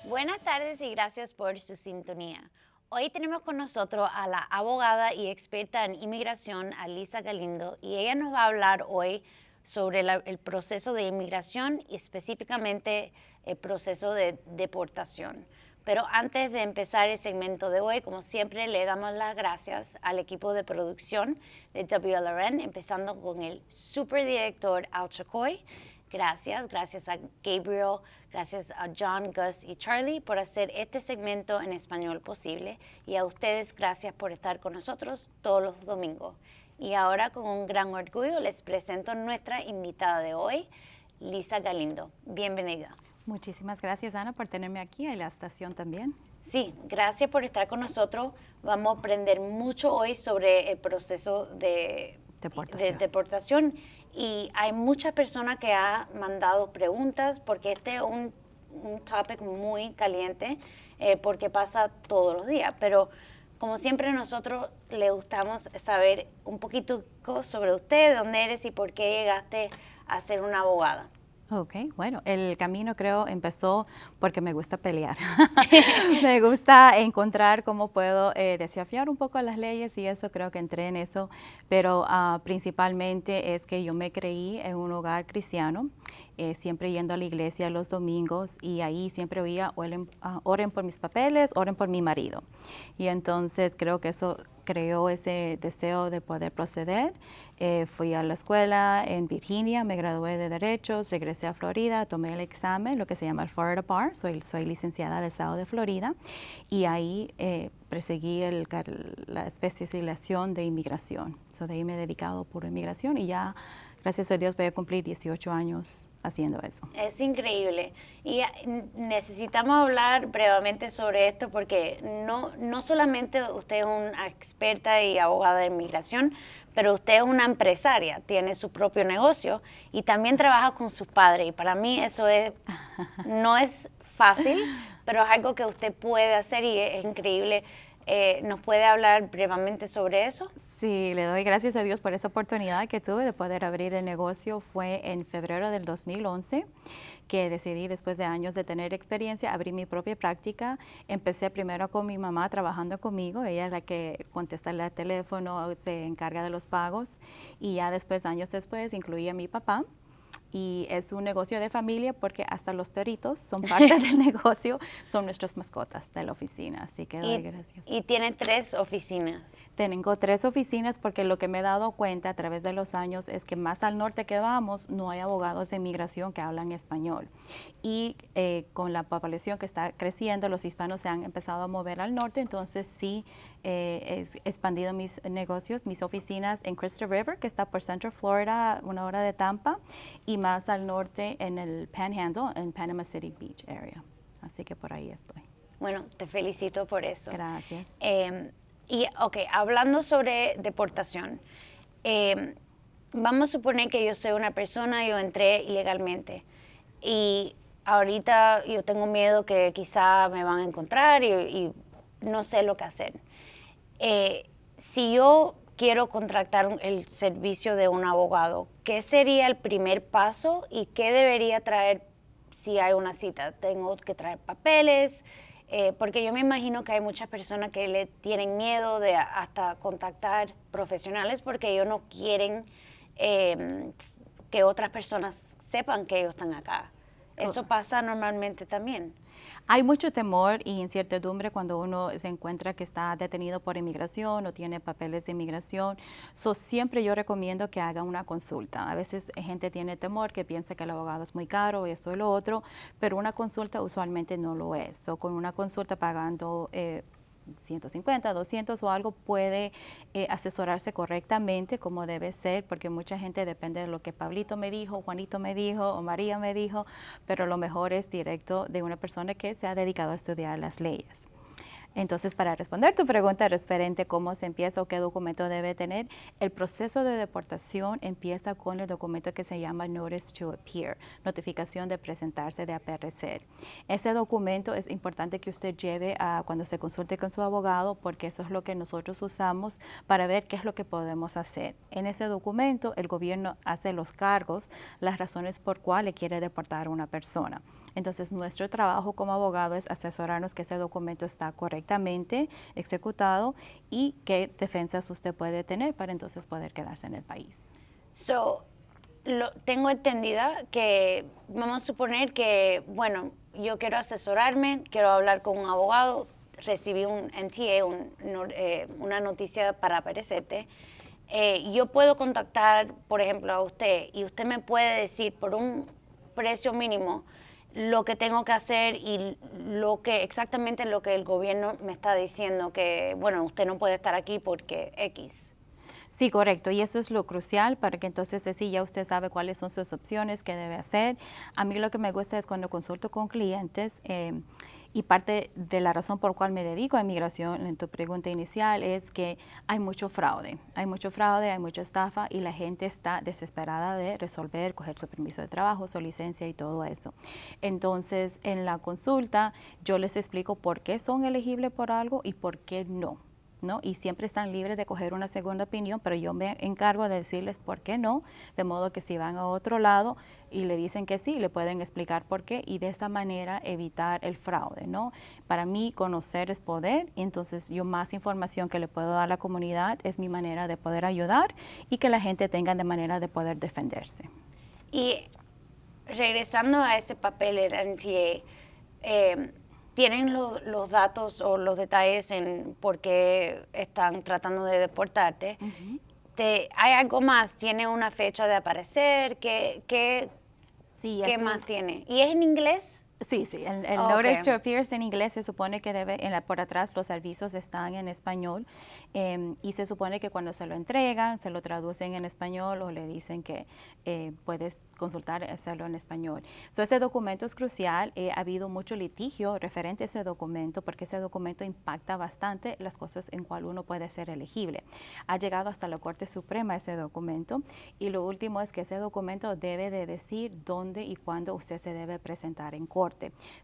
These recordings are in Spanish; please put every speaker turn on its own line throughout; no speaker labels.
Buenas tardes y gracias por su sintonía. Hoy tenemos con nosotros a la abogada y experta en inmigración, Lisa Galindo, y ella nos va a hablar hoy sobre el proceso de inmigración y específicamente el proceso de deportación. Pero antes de empezar el segmento de hoy, como siempre, le damos las gracias al equipo de producción de WLRN, empezando con el superdirector Al Chacoy. Gracias a Gabriel, gracias a John, Gus y Charlie por hacer este segmento en español posible. Y a ustedes, gracias por estar con nosotros todos los domingos. Y ahora, con un gran orgullo, les presento a nuestra invitada de hoy, Lisa Galindo. Bienvenida.
Muchísimas gracias, Ana, por tenerme aquí en la estación también.
Sí, gracias por estar con nosotros. Vamos a aprender mucho hoy sobre el proceso de deportación. Y hay muchas personas que han mandado preguntas porque este es un topic muy caliente porque pasa todos los días. Pero como siempre nosotros le gustamos saber un poquito sobre usted, dónde eres y por qué llegaste a ser una abogada.
Ok, bueno, el camino creo empezó porque me gusta pelear. Me gusta encontrar cómo puedo desafiar un poco las leyes y eso creo que entré en eso, pero principalmente es que yo me creí en un hogar cristiano, siempre yendo a la iglesia los domingos y ahí siempre oía, oren por mis papeles, oren por mi marido. Y entonces creo que eso creó ese deseo de poder proceder. Fui a la escuela en Virginia, me gradué de Derechos, regresé a Florida, tomé el examen, lo que se llama el Florida Bar, soy licenciada del estado de Florida, y ahí perseguí la especialización de inmigración. De ahí me he dedicado puro a inmigración y ya, gracias a Dios, voy a cumplir 18 años haciendo eso.
Es increíble y necesitamos hablar brevemente sobre esto porque no solamente usted es una experta y abogada de inmigración, pero usted es una empresaria, tiene su propio negocio y también trabaja con sus padres y para mí eso no es fácil, pero es algo que usted puede hacer y es increíble. ¿Nos puede hablar brevemente sobre eso?
Sí, le doy gracias a Dios por esa oportunidad que tuve de poder abrir el negocio. Fue en febrero del 2011 que decidí, después de años de tener experiencia, abrir mi propia práctica. Empecé primero con mi mamá trabajando conmigo, ella es la que contesta el teléfono, se encarga de los pagos y ya después, años después, incluí a mi papá. Y es un negocio de familia porque hasta los perritos son parte del negocio, son nuestras mascotas de la oficina, así que doy gracias.
Y tiene 3 oficinas.
Tengo 3 oficinas porque lo que me he dado cuenta a través de los años es que más al norte que vamos no hay abogados de inmigración que hablan español. Y con la población que está creciendo, los hispanos se han empezado a mover al norte, entonces sí he expandido mis negocios, mis oficinas en Crystal River, que está por Central Florida, 1 hora de Tampa, y más al norte en el Panhandle, en Panama City Beach area. Así que por ahí estoy.
Bueno, te felicito por eso.
Gracias.
Y, hablando sobre deportación, vamos a suponer que yo soy una persona, yo entré ilegalmente y ahorita yo tengo miedo que quizá me van a encontrar y no sé lo que hacer. Si yo quiero contratar el servicio de un abogado, ¿qué sería el primer paso y qué debería traer si hay una cita? ¿Tengo que traer papeles? Porque yo me imagino que hay muchas personas que le tienen miedo de hasta contactar profesionales porque ellos no quieren que otras personas sepan que ellos están acá. Eso pasa normalmente también.
Hay mucho temor y incertidumbre cuando uno se encuentra que está detenido por inmigración o tiene papeles de inmigración. Siempre yo recomiendo que haga una consulta. A veces gente tiene temor, que piensa que el abogado es muy caro, esto y lo otro, pero una consulta usualmente no lo es. Con una consulta pagando 150, 200 o algo puede asesorarse correctamente como debe ser, porque mucha gente depende de lo que Pablito me dijo, Juanito me dijo o María me dijo, pero lo mejor es directo de una persona que se ha dedicado a estudiar las leyes. Entonces, para responder tu pregunta referente a cómo se empieza o qué documento debe tener, el proceso de deportación empieza con el documento que se llama Notice to Appear, notificación de presentarse, de aparecer. Ese documento es importante que usted lleve cuando se consulte con su abogado, porque eso es lo que nosotros usamos para ver qué es lo que podemos hacer. En ese documento, el gobierno hace los cargos, las razones por cuales quiere deportar a una persona. Entonces, nuestro trabajo como abogado es asesorarnos que ese documento está correctamente ejecutado y qué defensas usted puede tener para entonces poder quedarse en el país.
So, tengo entendida que vamos a suponer que, bueno, yo quiero asesorarme, quiero hablar con un abogado, recibí un NTA, una noticia para aparecerte. Yo puedo contactar, por ejemplo, a usted y usted me puede decir por un precio mínimo lo que tengo que hacer y exactamente lo que el gobierno me está diciendo, que, bueno, usted no puede estar aquí porque X.
Sí, correcto. Y eso es lo crucial para que entonces así ya usted sabe cuáles son sus opciones, qué debe hacer. A mí lo que me gusta es cuando consulto con clientes y parte de la razón por cual me dedico a inmigración, en tu pregunta inicial, es que hay mucho fraude, hay mucha estafa y la gente está desesperada de resolver, coger su permiso de trabajo, su licencia y todo eso. Entonces, en la consulta yo les explico por qué son elegibles por algo y por qué no. ¿No? Y siempre están libres de coger una segunda opinión, pero yo me encargo de decirles por qué no, de modo que si van a otro lado y le dicen que sí, le pueden explicar por qué y de esta manera evitar el fraude, ¿no? Para mí conocer es poder y entonces yo más información que le puedo dar a la comunidad es mi manera de poder ayudar y que la gente tenga de manera de poder defenderse.
Y regresando a ese papel, el NTA, ¿tienen los datos o los detalles en por qué están tratando de deportarte? ¿Hay algo más? ¿Tiene una fecha de aparecer? ¿Qué
Sí,
más tiene? ¿Y es en inglés?
Sí, el Notice to Appear en inglés se supone que debe, por atrás los avisos están en español y se supone que cuando se lo entregan, se lo traducen en español o le dicen que puedes consultar, hacerlo en español. Ese documento es crucial, ha habido mucho litigio referente a ese documento porque ese documento impacta bastante las cosas en cual uno puede ser elegible. Ha llegado hasta la Corte Suprema ese documento y lo último es que ese documento debe de decir dónde y cuándo usted se debe presentar en corte.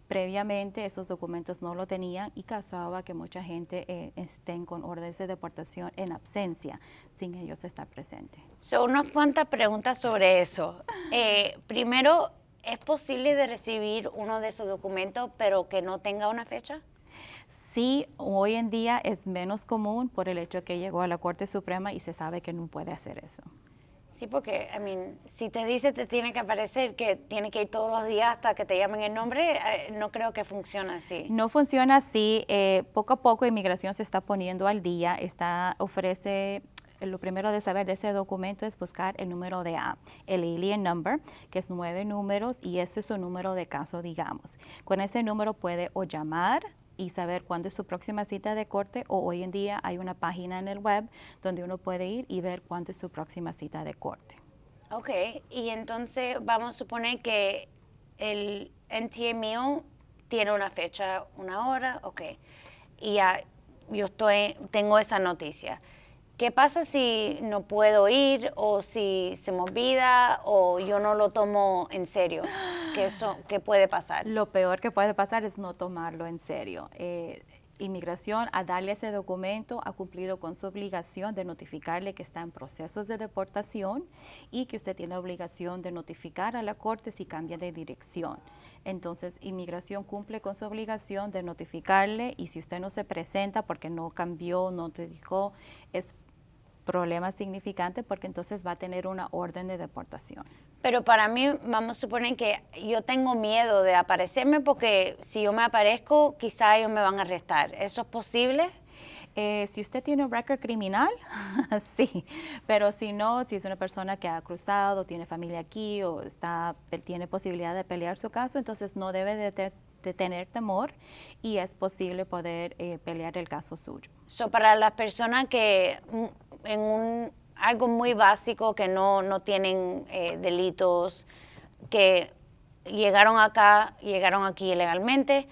Previamente esos documentos no lo tenían y causaba que mucha gente estén con órdenes de deportación en absencia sin ellos estar presentes.
Son unas cuantas preguntas sobre eso. Primero, ¿es posible de recibir uno de esos documentos pero que no tenga una fecha?
Sí, hoy en día es menos común por el hecho que llegó a la Corte Suprema y se sabe que no puede hacer eso.
Sí, porque, si te dice te tiene que aparecer, que tiene que ir todos los días hasta que te llamen el nombre, no creo que funcione así.
No funciona así. Poco a poco Inmigración se está poniendo al día, ofrece. Lo primero de saber de ese documento es buscar el número de A, el alien number, que es 9 números y ese es su número de caso, digamos. Con ese número puede o llamar y saber cuándo es su próxima cita de corte o hoy en día hay una página en el web donde uno puede ir y ver cuándo es su próxima cita de corte.
Ok, y entonces vamos a suponer que el NTA mío tiene una fecha, una hora, ok, y ya yo tengo esa noticia. ¿Qué pasa si no puedo ir o si se me olvida o yo no lo tomo en serio? ¿Qué puede pasar?
Lo peor que puede pasar es no tomarlo en serio. Inmigración, a darle ese documento, ha cumplido con su obligación de notificarle que está en procesos de deportación y que usted tiene obligación de notificar a la corte si cambia de dirección. Entonces, Inmigración cumple con su obligación de notificarle y si usted no se presenta porque no cambió, no notificó, es problema significante porque entonces va a tener una orden de deportación.
Pero para mí, vamos a suponer que yo tengo miedo de aparecerme porque si yo me aparezco, quizá ellos me van a arrestar. ¿Eso es posible?
Si usted tiene un récord criminal, sí, pero si no, si es una persona que ha cruzado, tiene familia aquí o tiene posibilidad de pelear su caso, entonces no debe de tener temor y es posible poder pelear el caso suyo.
Para las personas que algo muy básico, que no tienen delitos, que llegaron aquí ilegalmente,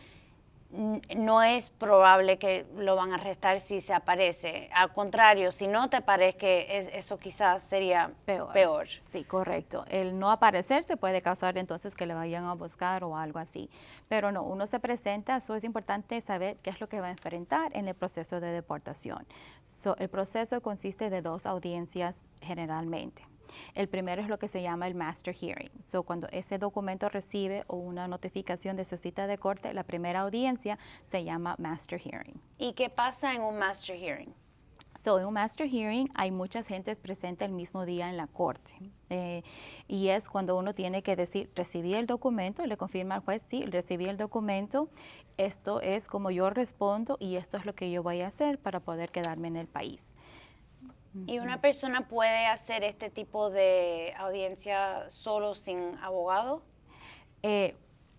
no es probable que lo van a arrestar si se aparece. Al contrario, si no te aparece, eso quizás sería peor.
Sí, correcto. El no aparecerse puede causar entonces que le vayan a buscar o algo así. Pero no, uno se presenta, eso es importante saber qué es lo que va a enfrentar en el proceso de deportación. El proceso consiste de 2 audiencias generalmente. El primero es lo que se llama el Master Hearing. So, cuando ese documento recibe o una notificación de su cita de corte, la primera audiencia se llama Master Hearing.
¿Y qué pasa en un Master Hearing?
So, en un Master Hearing hay muchas gentes presentes el mismo día en la corte. Y es cuando uno tiene que decir, recibí el documento, le confirma al juez, sí, recibí el documento, esto es como yo respondo y esto es lo que yo voy a hacer para poder quedarme en el país.
¿Y una persona puede hacer este tipo de audiencia solo sin abogado?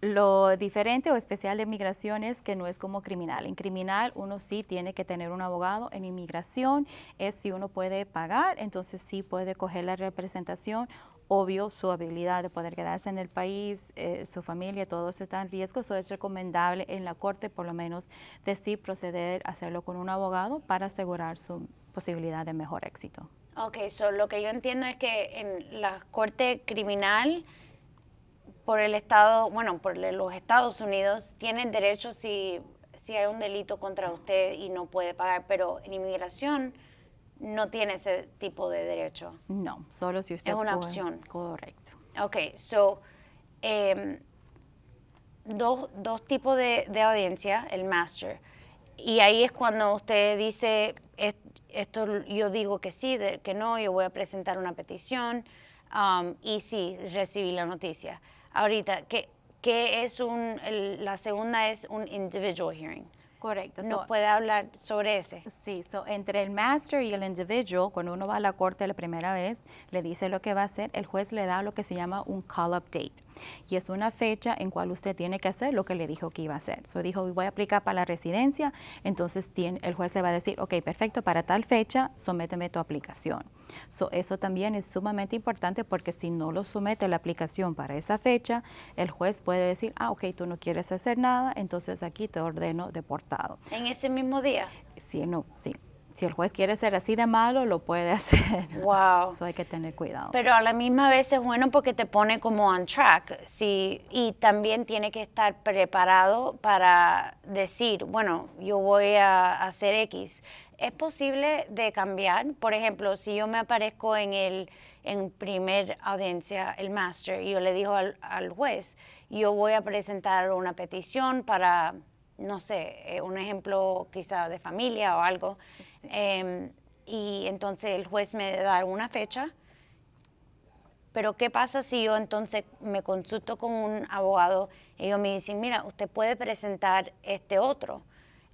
Lo diferente o especial de inmigración es que no es como criminal. En criminal uno sí tiene que tener un abogado. En inmigración es si uno puede pagar, entonces sí puede coger la representación. Obvio, su habilidad de poder quedarse en el país, su familia, todos están en riesgo. Eso es recomendable en la corte, por lo menos, de sí proceder a hacerlo con un abogado para asegurar su posibilidad de mejor éxito.
Ok, so lo que yo entiendo es que en la corte criminal, por el estado, bueno, por los Estados Unidos, tienen derecho si hay un delito contra usted y no puede pagar, pero en inmigración no tiene ese tipo de derecho.
No, solo si usted
Es una
puede.
opción.
Correcto.
Ok, so, dos tipos de audiencia, el master, y ahí es cuando usted dice, esto yo digo que sí, que no, yo voy a presentar una petición, y sí, recibí la noticia. Ahorita, ¿qué es la segunda es un individual hearing?
Correcto.
¿Nos puede hablar sobre ese?
Sí, entre el master y el individual, cuando uno va a la corte la primera vez, le dice lo que va a hacer, el juez le da lo que se llama un call-up date. Y es una fecha en cual usted tiene que hacer lo que le dijo que iba a hacer. Dijo, voy a aplicar para la residencia, entonces el juez le va a decir, ok, perfecto, para tal fecha, sométeme tu aplicación. Eso también es sumamente importante porque si no lo somete la aplicación para esa fecha, el juez puede decir, ok, tú no quieres hacer nada, entonces aquí te ordeno deportado.
¿En ese mismo día?
Sí, no, sí. Si el juez quiere ser así de malo, lo puede hacer.
Wow.
Eso hay que tener cuidado.
Pero a la misma vez es bueno porque te pone como on track. Sí, y también tiene que estar preparado para decir, bueno, yo voy a hacer X. ¿Es posible de cambiar? Por ejemplo, si yo me aparezco en primer audiencia, el master, y yo le digo al juez, yo voy a presentar una petición para, no sé, un ejemplo quizá de familia o algo. Sí. Y entonces el juez me da una fecha, pero ¿qué pasa si yo entonces me consulto con un abogado y ellos me dicen, mira, usted puede presentar este otro?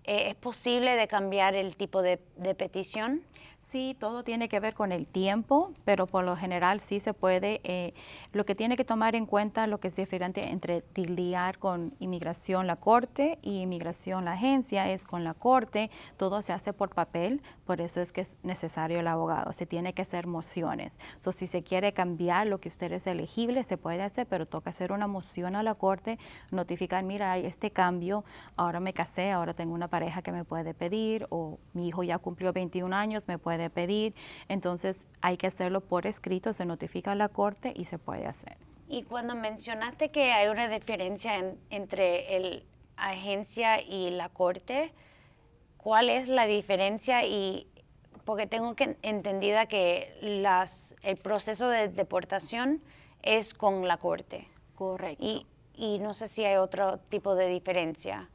¿Es posible de cambiar el tipo de petición?
Sí, todo tiene que ver con el tiempo, pero por lo general sí se puede. Lo que tiene que tomar en cuenta, lo que es diferente entre lidiar con inmigración la corte y inmigración la agencia, es con la corte todo se hace por papel, por eso es que es necesario el abogado. Se tiene que hacer mociones. Si se quiere cambiar lo que usted es elegible, se puede hacer, pero toca hacer una moción a la corte, notificar, mira, hay este cambio, ahora me casé, ahora tengo una pareja que me puede pedir, o mi hijo ya cumplió 21 años, me puede pedir, entonces hay que hacerlo por escrito, se notifica a la corte y se puede hacer.
Y cuando mencionaste que hay una diferencia entre la agencia y la corte, ¿cuál es la diferencia? Y porque tengo entendida que el proceso de deportación es con la corte.
Correcto.
Y no sé si hay otro tipo de diferencia.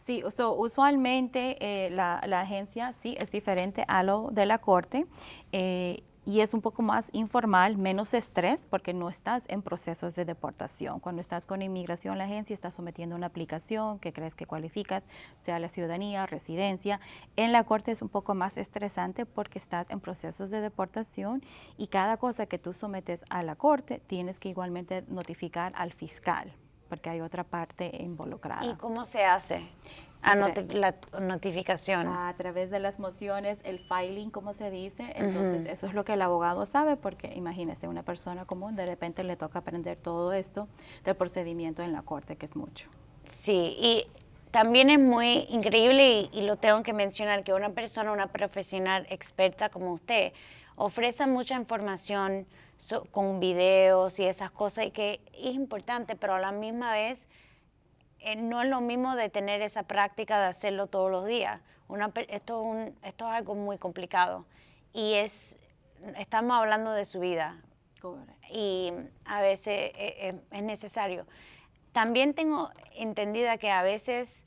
Sí, usualmente la agencia sí es diferente a lo de la corte y es un poco más informal, menos estrés porque no estás en procesos de deportación. Cuando estás con inmigración, la agencia está sometiendo una aplicación que crees que cualificas, sea la ciudadanía, residencia. En la corte es un poco más estresante porque estás en procesos de deportación y cada cosa que tú sometes a la corte tienes que igualmente notificar al fiscal, porque hay otra parte involucrada.
¿Y cómo se hace la notificación?
A través de las mociones, el filing, como se dice. Entonces, eso es lo que el abogado sabe, porque imagínese, una persona común de repente le toca aprender todo esto del procedimiento en la corte, que es mucho.
Sí, y también es muy increíble, y lo tengo que mencionar, que una persona, una profesional experta como usted, ofrece mucha información con videos y esas cosas, y que es importante, pero a la misma vez no es lo mismo de tener esa práctica de hacerlo todos los días. Esto es algo muy complicado y estamos hablando de su vida.
Correcto.
y a veces es necesario. También tengo entendida que a veces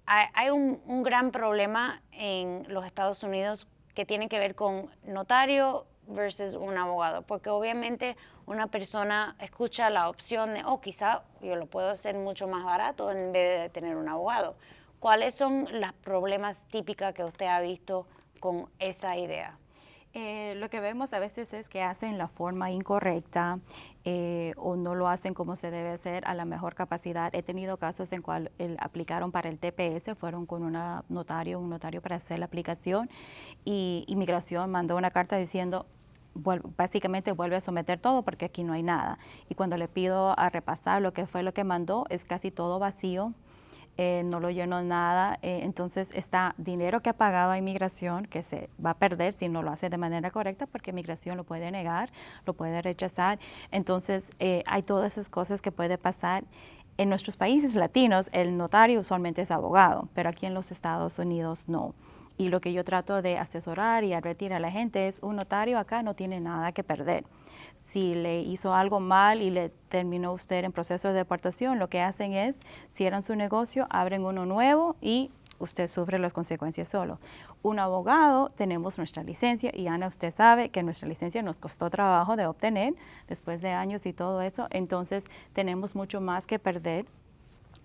hay un gran problema en los Estados Unidos que tiene que ver con notario versus un abogado, porque obviamente una persona escucha la opción de, oh, quizá yo lo puedo hacer mucho más barato en vez de tener un abogado. ¿Cuáles son los problemas típicos que usted ha visto con esa idea?
Lo que vemos a veces es que hacen la forma incorrecta o no lo hacen como se debe hacer a la mejor capacidad. He tenido casos en cual aplicaron para el TPS, fueron con un notario para hacer la aplicación y Inmigración mandó una carta diciendo básicamente vuelve a someter todo porque aquí no hay nada. Y cuando le pido a repasar lo que fue lo que mandó, es casi todo vacío. No lo llenó nada, entonces está dinero que ha pagado a Inmigración que se va a perder si no lo hace de manera correcta porque Inmigración lo puede negar, lo puede rechazar, entonces hay todas esas cosas que puede pasar. En nuestros países latinos el notario usualmente es abogado, pero aquí en los Estados Unidos no. Y lo que yo trato de asesorar y advertir a la gente es un notario acá no tiene nada que perder. Si le hizo algo mal y le terminó usted en proceso de deportación, lo que hacen es cierran su negocio, abren uno nuevo y usted sufre las consecuencias solo. Un abogado, tenemos nuestra licencia y Ana, usted sabe que nuestra licencia nos costó trabajo de obtener después de años y todo eso, entonces tenemos mucho más que perder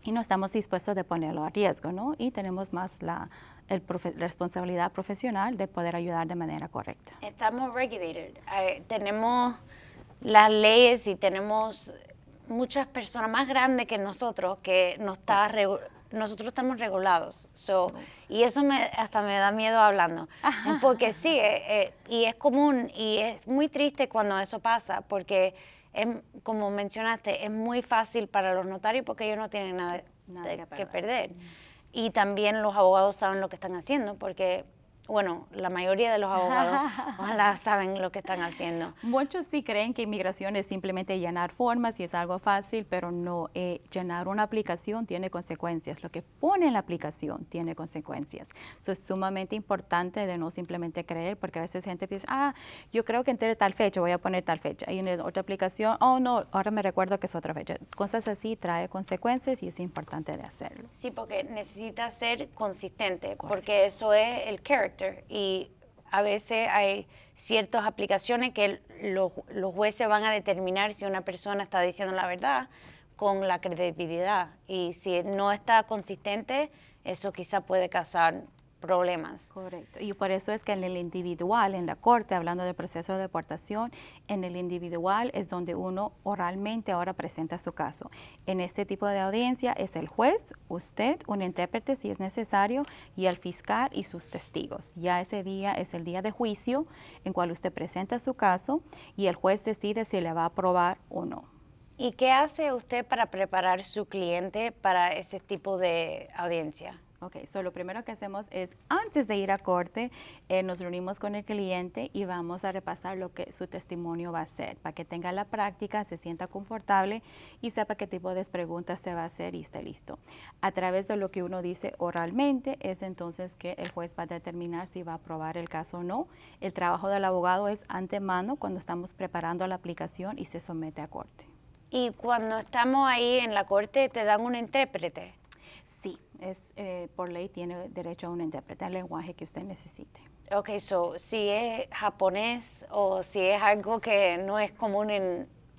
y no estamos dispuestos de ponerlo a riesgo, ¿no? Y tenemos más la responsabilidad profesional de poder ayudar de manera correcta.
Estamos regulated, tenemos las leyes y tenemos muchas personas más grandes que nosotros que nosotros estamos regulados. Y eso hasta me da miedo hablando. Porque sí, y es común y es muy triste cuando eso pasa porque, como mencionaste, es muy fácil para los notarios porque ellos no tienen nada que perder. Y también los abogados saben lo que están haciendo porque, bueno, la mayoría de los abogados ojalá saben lo que están haciendo.
Muchos sí creen que inmigración es simplemente llenar formas y es algo fácil, pero no, llenar una aplicación tiene consecuencias. Lo que pone en la aplicación tiene consecuencias. Eso es sumamente importante de no simplemente creer, porque a veces gente piensa, yo creo que entre tal fecha, voy a poner tal fecha. Y en otra aplicación, oh no, ahora me recuerdo que es otra fecha. Cosas así trae consecuencias y es importante de hacerlo.
Sí, porque necesita ser consistente, porque eso es el character. Y a veces hay ciertas aplicaciones que los jueces van a determinar si una persona está diciendo la verdad con la credibilidad. Y si no está consistente, eso quizá puede causar problemas.
Correcto. Y por eso es que en el individual, en la corte, hablando del proceso de deportación, en el individual es donde uno oralmente ahora presenta su caso. En este tipo de audiencia es el juez, usted, un intérprete si es necesario, y el fiscal y sus testigos. Ya ese día es el día de juicio en cual usted presenta su caso y el juez decide si le va a aprobar o no.
¿Y qué hace usted para preparar su cliente para ese tipo de audiencia?
Ok, lo primero que hacemos es, antes de ir a corte, nos reunimos con el cliente y vamos a repasar lo que su testimonio va a ser, para que tenga la práctica, se sienta confortable y sepa qué tipo de preguntas se va a hacer y esté listo. A través de lo que uno dice oralmente, es entonces que el juez va a determinar si va a aprobar el caso o no. El trabajo del abogado es antemano cuando estamos preparando la aplicación y se somete a corte.
Y cuando estamos ahí en la corte, ¿te dan un intérprete?
Sí, por ley tiene derecho a un intérprete, al lenguaje que usted necesite.
Ok, si es japonés o si es algo que no es común aquí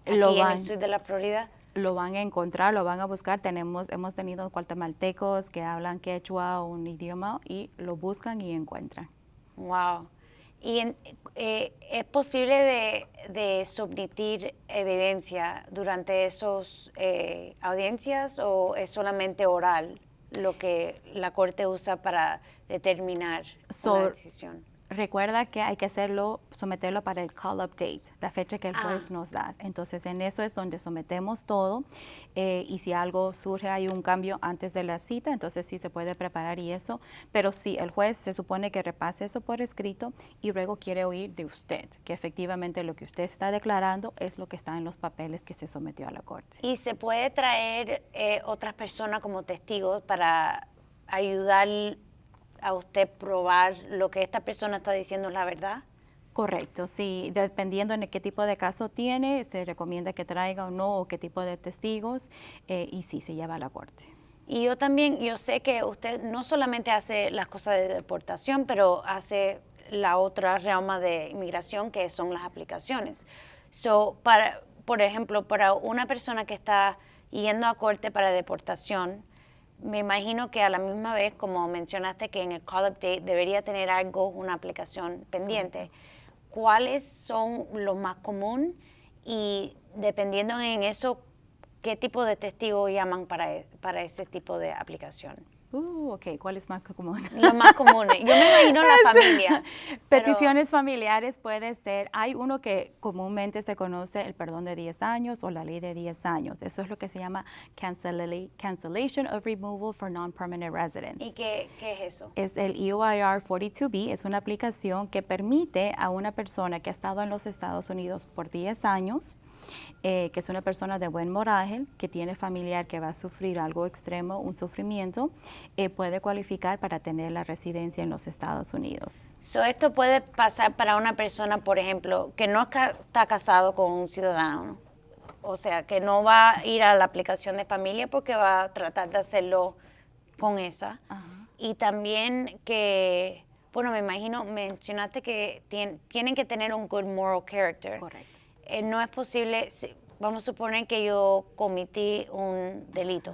en el sur de la Florida.
Lo van a encontrar, lo van a buscar. Hemos tenido guatemaltecos que hablan quechua o un idioma y lo buscan y encuentran.
Wow. ¿Y es posible de submitir evidencia durante esas audiencias o es solamente oral lo que la corte usa para determinar una decisión?
Recuerda que hay que someterlo para el call-up date, la fecha que el juez nos da. Entonces, en eso es donde sometemos todo y si algo surge, hay un cambio antes de la cita, entonces sí se puede preparar y eso. Pero sí, el juez se supone que repase eso por escrito y luego quiere oír de usted, que efectivamente lo que usted está declarando es lo que está en los papeles que se sometió a la corte.
¿Y se puede traer otras personas como testigos para ayudar a usted probar lo que esta persona está diciendo es la verdad?
Correcto, sí, dependiendo en qué tipo de caso tiene, se recomienda que traiga o no, o qué tipo de testigos, y sí, se lleva a la corte.
Y yo también, yo sé que usted no solamente hace las cosas de deportación, pero hace la otra rama de inmigración que son las aplicaciones. Por ejemplo, para una persona que está yendo a corte para deportación, me imagino que a la misma vez, como mencionaste que en el call-up date debería tener algo, una aplicación pendiente.
Correcto.
¿Cuáles son los más comunes? Y dependiendo en eso, ¿qué tipo de testigo llaman para ese tipo de aplicación?
Ok, ¿cuál es más común?
Los más comunes. Yo me imagino la familia.
Peticiones familiares puede ser, hay uno que comúnmente se conoce el perdón de 10 años o la ley de 10 años. Eso es lo que se llama Cancellation of Removal for Non-Permanent Residents.
¿Y qué es eso?
Es el EOIR 42B, es una aplicación que permite a una persona que ha estado en los Estados Unidos por 10 años, que es una persona de buen moral, que tiene familiar que va a sufrir algo extremo, un sufrimiento, puede cualificar para tener la residencia en los Estados Unidos.
Esto puede pasar para una persona, por ejemplo, que no está casado con un ciudadano. O sea, que no va a ir a la aplicación de familia porque va a tratar de hacerlo con esa.
Ajá.
Y también que, bueno, me imagino, mencionaste que tienen que tener un good moral character.
Correcto.
No es posible, vamos a suponer que yo cometí un delito,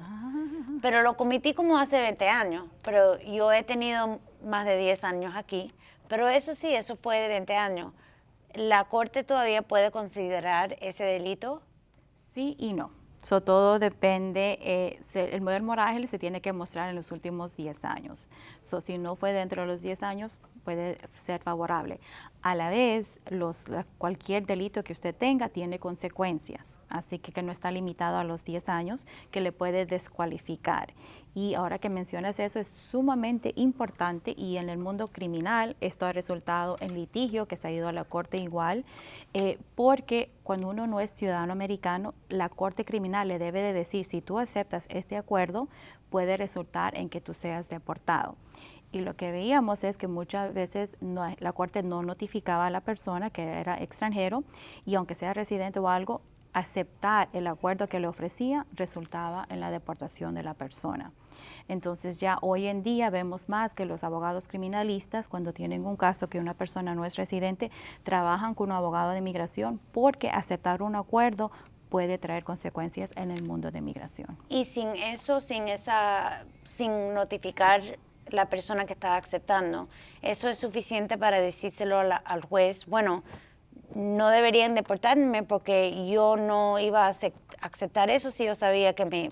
pero lo cometí como hace 20 años, pero yo he tenido más de 10 años aquí, pero eso sí, eso fue de 20 años. ¿La corte todavía puede considerar ese delito?
Sí y no. Todo depende, el modelo moral se tiene que mostrar en los últimos 10 años. Si no fue dentro de los 10 años, puede ser favorable. A la vez, cualquier delito que usted tenga tiene consecuencias, así que no está limitado a los 10 años, que le puede descualificar. Y ahora que mencionas eso, es sumamente importante, y en el mundo criminal esto ha resultado en litigio que se ha ido a la corte igual, porque cuando uno no es ciudadano americano, la corte criminal le debe de decir, si tú aceptas este acuerdo, puede resultar en que tú seas deportado. Y lo que veíamos es que muchas veces la corte no notificaba a la persona que era extranjero, y aunque sea residente o algo, aceptar el acuerdo que le ofrecía resultaba en la deportación de la persona. Entonces ya hoy en día vemos más que los abogados criminalistas, cuando tienen un caso que una persona no es residente, trabajan con un abogado de inmigración, porque aceptar un acuerdo puede traer consecuencias en el mundo de inmigración.
Y sin eso, sin notificar la persona que está aceptando, ¿eso es suficiente para decírselo al juez? Bueno, no deberían deportarme porque yo no iba a aceptar eso si yo sabía que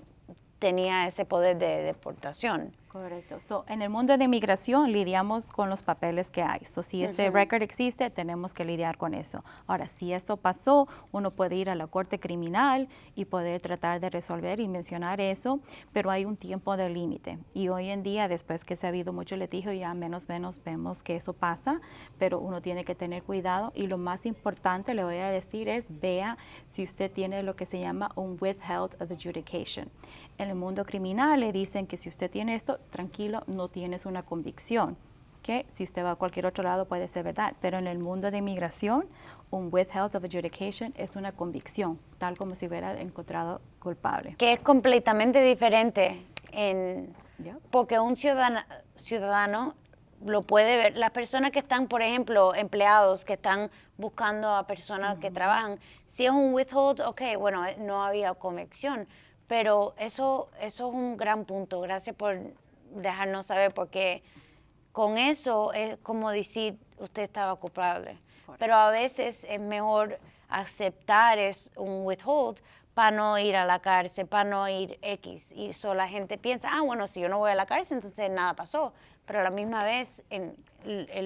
tenía ese poder de deportación.
Correcto. En el mundo de inmigración lidiamos con los papeles que hay. Si ese record existe, tenemos que lidiar con eso. Ahora, si esto pasó, uno puede ir a la corte criminal y poder tratar de resolver y mencionar eso, pero hay un tiempo de límite. Y hoy en día, después que se ha habido mucho litigio, ya menos vemos que eso pasa, pero uno tiene que tener cuidado. Y lo más importante, le voy a decir, es vea si usted tiene lo que se llama un withheld of adjudication. En el mundo criminal le dicen que si usted tiene esto, tranquilo, no tienes una convicción, que si usted va a cualquier otro lado puede ser verdad, pero en el mundo de inmigración, un withheld of adjudication es una convicción, tal como si hubiera encontrado culpable.
Que es completamente diferente, porque un ciudadano lo puede ver. Las personas que están, por ejemplo, empleados que están buscando a personas que trabajan, si es un withhold, ok, bueno, no había convicción. Pero eso es un gran punto. Gracias por dejarnos saber, porque con eso es como decir usted estaba culpable. Correcto. Pero a veces es mejor aceptar un withhold para no ir a la cárcel, para no ir X. Y la gente piensa, bueno, si yo no voy a la cárcel, entonces nada pasó. Pero a la misma vez, en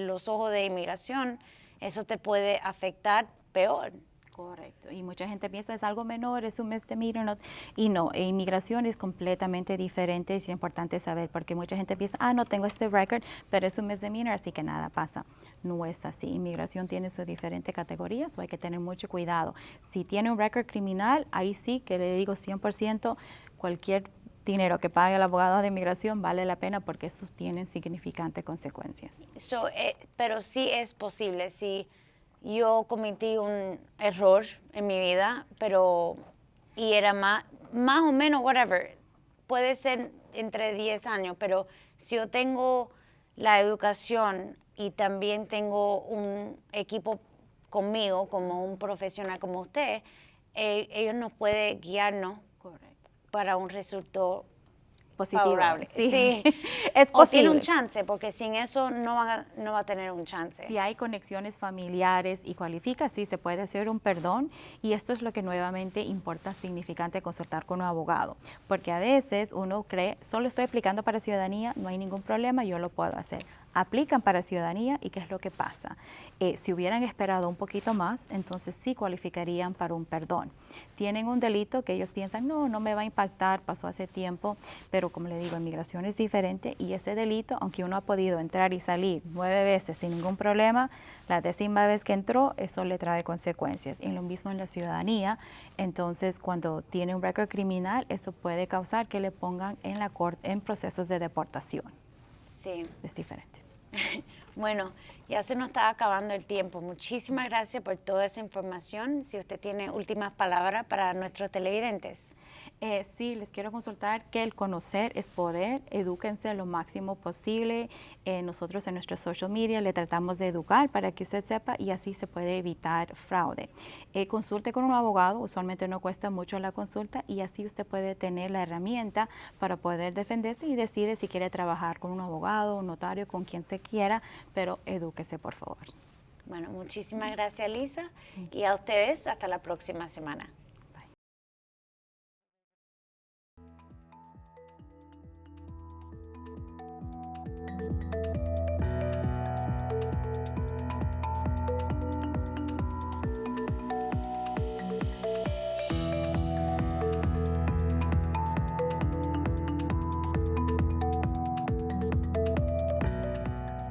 los ojos de inmigración, eso te puede afectar peor.
Correcto, y mucha gente piensa es algo menor, es un misdemeanor, y no, inmigración es completamente diferente, es importante saber, porque mucha gente piensa, no tengo este record, pero es un misdemeanor, así que nada pasa. No es así, inmigración tiene sus diferentes categorías, hay que tener mucho cuidado. Si tiene un record criminal, ahí sí que le digo 100%, cualquier dinero que pague el abogado de inmigración vale la pena, porque esos tienen significantes consecuencias.
Pero sí es posible, si yo cometí un error en mi vida, y era más o menos, whatever, puede ser entre 10 años, pero si yo tengo la educación y también tengo un equipo conmigo, como un profesional como usted, ellos nos pueden guiarnos
Correcto.
para un resultado
Positivo.
favorable.
Sí,
Sí.
es
O tiene un
posible.
chance, porque sin eso no va a tener un chance.
Si hay conexiones familiares y cualifica, sí, se puede hacer un perdón y esto es lo que nuevamente importa significante consultar con un abogado, porque a veces uno cree, solo estoy aplicando para ciudadanía, no hay ningún problema, yo lo puedo hacer. Aplican para ciudadanía y ¿qué es lo que pasa? Si hubieran esperado un poquito más, entonces sí cualificarían para un perdón. Tienen un delito que ellos piensan, no me va a impactar, pasó hace tiempo, pero como le digo, inmigración es diferente y ese delito, aunque uno ha podido entrar y salir 9 veces sin ningún problema, la 10ª vez que entró, eso le trae consecuencias. Y lo mismo en la ciudadanía, entonces cuando tiene un récord criminal, eso puede causar que le pongan en la corte en procesos de deportación.
Sí.
Es diferente.
Bueno, ya se nos está acabando el tiempo. Muchísimas gracias por toda esa información. Si usted tiene últimas palabras para nuestros televidentes.
Sí, les quiero consultar que el conocer es poder, edúquense lo máximo posible. Nosotros en nuestro social media le tratamos de educar para que usted sepa y así se puede evitar fraude. Consulte con un abogado, usualmente no cuesta mucho la consulta y así usted puede tener la herramienta para poder defenderse y decide si quiere trabajar con un abogado, un notario, con quien se quiera, pero edúquese por favor.
Bueno, muchísimas gracias, Lisa, y a ustedes hasta la próxima semana.